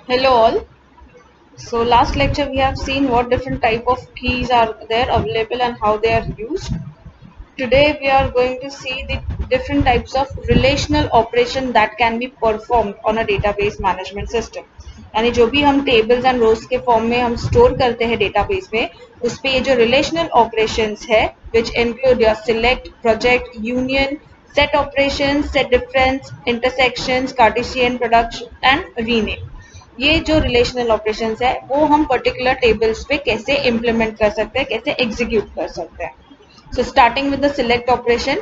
Hello all. So last lecture we have seen what different type of keys are there available and how they are used. Today we are going to see the different types of relational operation that can be performed on a database management system. यानी जो भी हम tables and rows के form में हम store करते हैं database में उस पे ये जो relational operations है which include your select, project, union, set operations, set difference, intersections, Cartesian production and rename. ये जो रिलेशनल ऑपरेशंस है वो हम पर्टिकुलर टेबल्स पे कैसे इम्प्लीमेंट कर सकते हैं, कैसे एग्जीक्यूट कर सकते हैं. So starting with the select operation.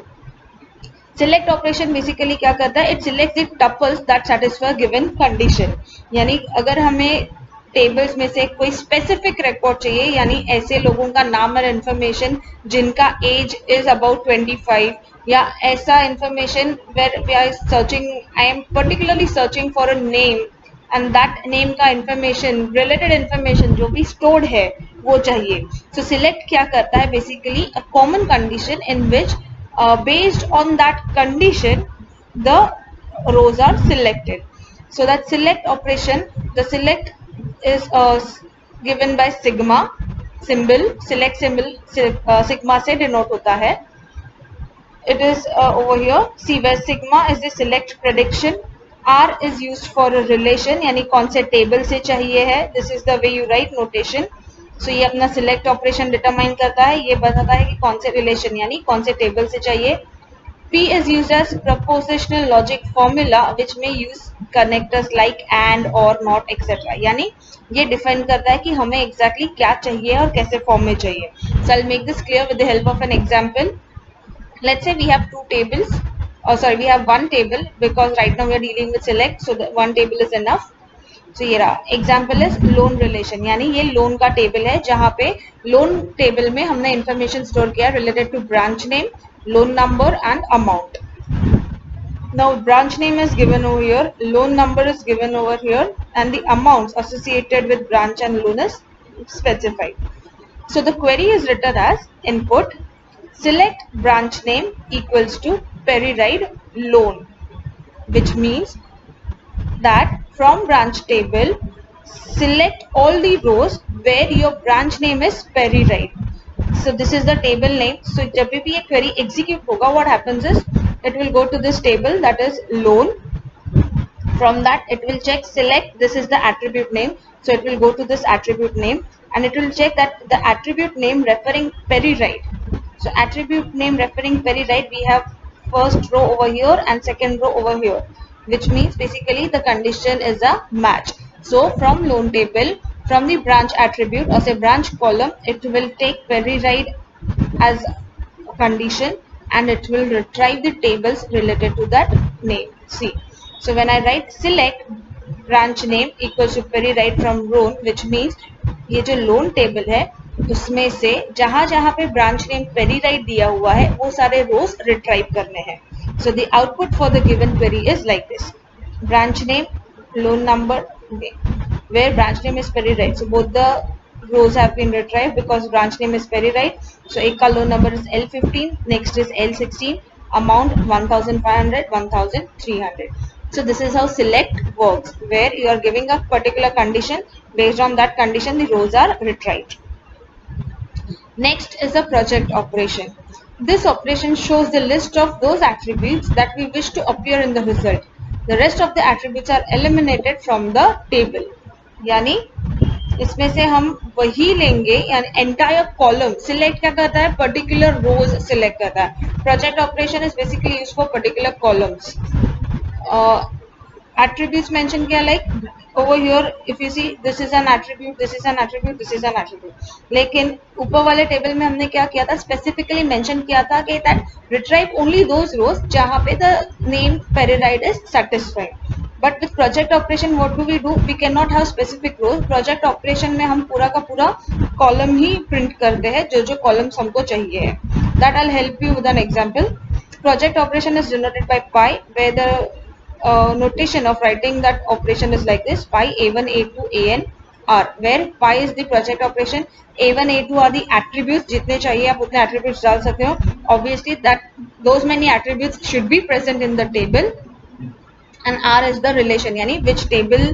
Select operation basically क्या करता है, it select the tuples that satisfy given condition. यानी अगर हमें टेबल्स में से कोई स्पेसिफिक रिकॉर्ड चाहिए, यानी ऐसे लोगों का नाम और इन्फॉर्मेशन जिनका एज इज अबाउट 25, या ऐसा information where we are searching, I am particularly searching for a name and that name का इंफॉर्मेशन, रिलेटेड इंफॉर्मेशन जो भी स्टोर्ड है वो चाहिए. सो सिलेक्ट क्या करता है, basically a common condition in which based on that condition the rows are selected. So that select operation, the select is given by sigma symbol. Select symbol sigma से denote होता है. It is over here. See where sigma is the select prediction. R is used for a relation, यानी कौन से table से चाहिए है. This is the way you write notation. So ये अपना select operation determine करता है, ये बताता है कि कौन से relation यानी कौन से टेबल से चाहिए. P is used as propositional logic formula which may use connectors like and or not etc. यानी ये डिफाइन करता है कि हमें exactly क्या चाहिए और कैसे फॉर्म में चाहिए. So I'll make this clear with the help of an example. Let's say we have two tables, or sorry, we have one table because right now we are dealing with select, so the one table is enough. So ये रहा example is loan relation, यानी ये loan का table है जहाँ पे loan table में हमने इंफॉर्मेशन स्टोर किया related to branch name, loan number and amount. Now branch name is given over here, loan number is given over here, and the amounts associated with branch and loan is specified. So the query is written as input select branch name equals to Periride loan, which means that from branch table select all the rows where your branch name is Periride. So this is the table name. So जब भी ये query execute होगा, what happens is it will go to this table that is loan. From that it will check select, this is the attribute name, so it will go to this attribute name and it will check that the attribute name referring Periride. So attribute name referring Periride, we have first row over here and second row over here, which means basically the condition is a match. So from loan table, from the branch attribute or say branch column, it will take Periride as a condition and it will retrieve the tables related to that name. See, so when I write select branch name equals to Periride from loan, which means ये जो loan table है उसमें से जहां जहां पे branch name पेरीराइट दिया हुआ है वो सारे रोज रिट्राइव करने हैं. So the output for the given query is like this: branch name, loan number, where branch name is Periride. So both the rows have been retrieved because branch name is Periride. So एक का loan number is L15, next is L16, amount 1500, 1300. So this is how select works, where you are giving a particular condition. Based on that condition, the rows are retrieved. Next is a project operation. This operation shows the list of those attributes that we wish to appear in the result. The rest of the attributes are eliminated from the table. यानी इसमें से हम वही लेंगे, यानी entire column select क्या करता है, पर्टिकुलर रोज सिलेक्ट करता है. Project operation is basically use for particular columns. attributes mentioned किया, like over here if you see this is an attribute, this is an attribute, this is an attribute. लेकिन ऊपर वाले table में हमने क्या किया था, स्पेसिफिकली मेंशन किया था कि that retrieve only those rows जहाँ पे the name Periride is satisfied. But with project operation what do? We cannot have specific rows. Project operation में हम पूरा का पूरा column ही print करते हैं जो जो columns हमको चाहिए है. That I'll help you with an example. Project operation is denoted by pi, where the notation of writing that operation is like this: pi a1 a2 an r, where pi is the project operation, a1 a2 are the attributes, जितने चाहिए आप उतने attributes डाल सकते हो. Obviously that those many attributes should be present in the table, and r is the relation, यानी which table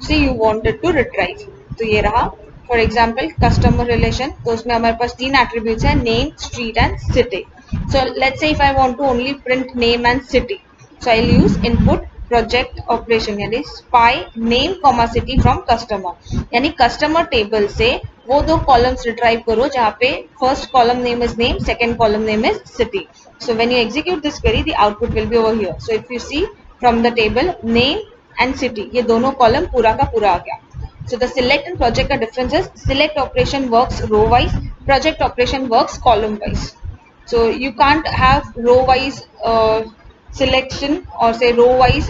से you wanted to retrieve. तो ये रहा फॉर एग्जाम्पल कस्टमर रिलेशन, तो उसमें हमारे पास 3 एट्रीब्यूट्स है, name, street and city. So let's say if I want to only print name and city, so I will use input project operation यानी pi name comma city from customer, यानी customer table से वो दो columns retrieve करो जहाँ पे first column name is name, second column name is city. So when you execute this query the output will be over here. So if you see from the table name and city, ये दोनों column पूरा का पूरा आ गया। So the select and project का difference is select operation works row wise, project operation works column wise. So you can't have row wise selection or say row wise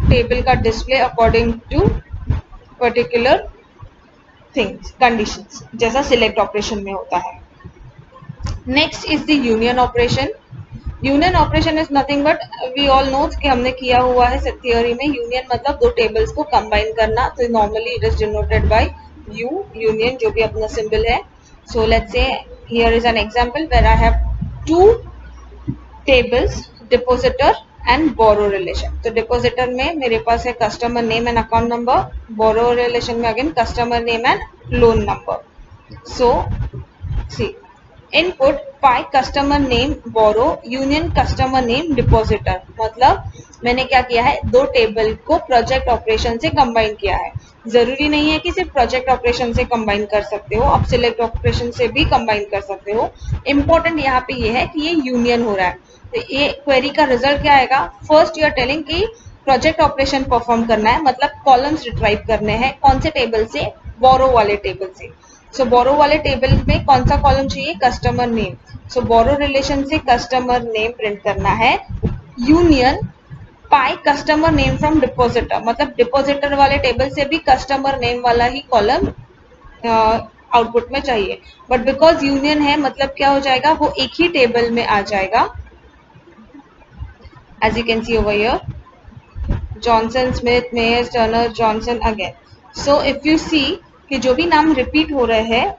table का display according to particular things conditions जैसा select operation में होता है। Next is the union operation. Union operation is nothing but we all know कि हमने किया हुआ है थियोरी में, यूनियन मतलब दो टेबल्स को कंबाइन करना, तो normally it is denoted by U, union जो भी अपना सिंबल है। So let's say here is an example where I have two tables, depositor and borrow relation. तो डिपॉजिटर में मेरे पास है customer name and account number, borrow relation में again customer name and loan number. So see input pi customer name borrow union customer name depositor, मतलब मैंने क्या किया है, दो टेबल को प्रोजेक्ट ऑपरेशन से कंबाइन किया है। जरूरी नहीं है कि सिर्फ प्रोजेक्ट ऑपरेशन से कंबाइन कर सकते हो, आप सिलेक्ट ऑपरेशन से भी कंबाइन कर सकते हो। इंपॉर्टेंट यहाँ पे ये है कि ये यूनियन हो रहा है। तो ये क्वेरी का रिजल्ट क्या आएगा, फर्स्ट यू आर टेलिंग कि प्रोजेक्ट ऑपरेशन परफॉर्म करना है, मतलब कॉलम्स रिट्राइव करने हैं, कौन से टेबल से, बोरो वाले टेबल से। सो बोरो वाले टेबल में कौन सा कॉलम चाहिए, कस्टमर नेम। सो बोरो रिलेशन से कस्टमर नेम प्रिंट करना है, union pi customer name from depositor, मतलब डिपॉजिटर वाले टेबल से भी कस्टमर नेम वाला ही कॉलम आउटपुट में चाहिए, बट बिकॉज यूनियन है मतलब क्या हो जाएगा, वो एक ही टेबल में आ जाएगा। As you can see over here Johnson, Smith, Meyers, Turner, Johnson again. So if you see कि जो भी नाम रिपीट हो रहे हैं,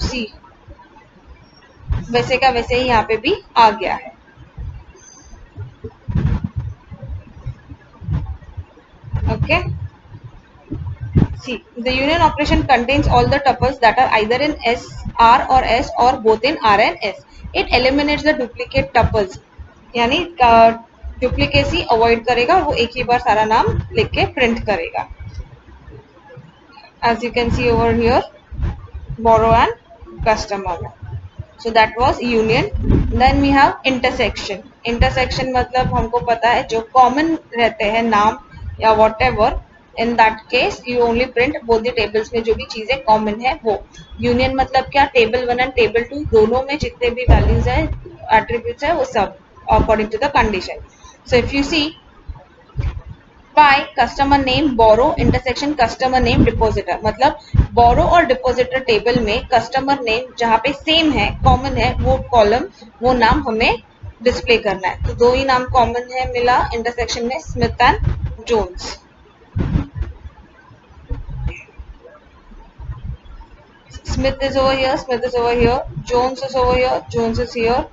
सी वैसे का वैसे ही यहाँ पे भी आ गया है। Okay, see the union operation contains all the tuples that are either in S R or S or both in R and S. It eliminates the duplicate tuples, यानी डुप्लीकेसी अवॉइड करेगा, वो एक ही बार सारा नाम लिख के प्रिंट करेगा। As you can see over here borrower and customer. So that was union. Then we have intersection. Intersection मतलब हमको पता है जो common रहते हैं नाम या whatever, in that case you only print both the tables में जो भी चीजें common है वो। Union मतलब क्या, table 1 and table 2 दोनों में जितने भी values है, attributes है, वो सब according to the condition. So if you see by customer name borrower intersection customer name depositor, मतलब बोरो और डिपॉजिटर टेबल में कस्टमर नेम जहाँ पे सेम है, कॉमन है, वो कॉलम वो नाम हमें डिस्प्ले करना है। तो दो ही नाम कॉमन है मिला इंटरसेक्शन में, Smith and Jones. Smith is over here, Smith is over here, Jones is over here, Jones is here.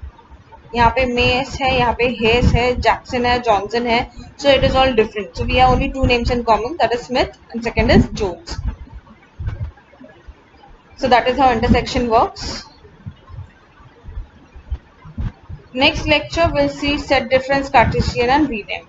यहाँ पे मेस है, यहाँ पे हेस है, जैक्सन है, जॉनसन है। So it is all different. So we have only two names in common, that is Smith and second is Jones. So that is how intersection works. Next lecture we'll see set difference, Cartesian and rename.